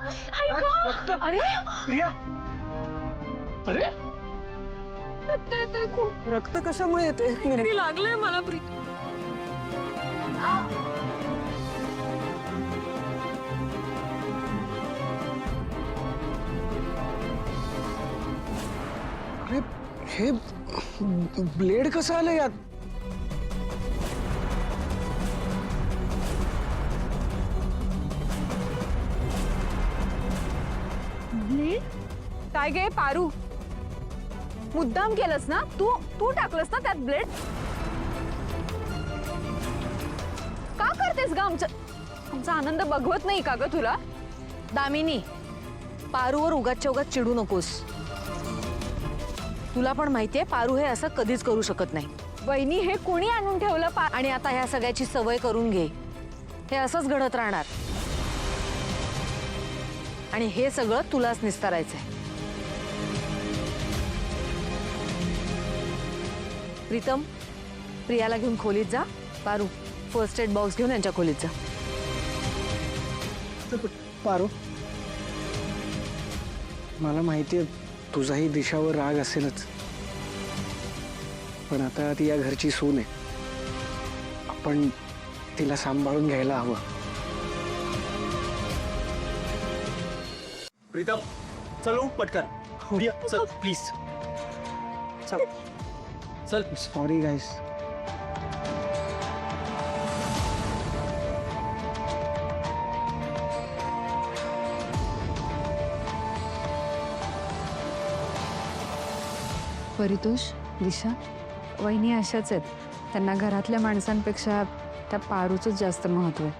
अरे प्रिया, अरे रक्त कशामुळे येते? लागलंय मला प्री. अरे हे ब्लेड कसं आलं यात? काय गे पारू, मुद्दाम केलंस ना तू? तू टाकलंस ना त्यात ब्लेड? का करतेस ग? आमचा आनंद बघवत नाही का ग तुला? दामिनी, पारूवर उगाच उगाच चिडू नकोस. तुला पण माहितीये पारू हे असं कधीच करू शकत नाही. वहिनी, हे कोणी आणून ठेवलं? आणि आता ह्या सगळ्याची सवय करून घे. हे असंच घडत राहणार आणि हे सगळं तुलाच निस्तारायचंय. प्रीतम, प्रियाला घेऊन खोलीत जा. पारू, फर्स्ट एड बॉक्स घेऊन यांच्या खोलीत जा. पारो, मला माहितीये तुझाही दिशावर राग असेलच, पण आता ती या घरची सून आहे. आपण तिला सांभाळून घ्यायला हवं. प्रीतम, चल उठ पटकन. प्रिया, चल प्लीज. चल चल. सॉरी गाईस. परितोष, दिशा, वहिनी अशाच आहेत. त्यांना घरातल्या माणसांपेक्षा त्या पारूचंच जास्त महत्त्व आहे.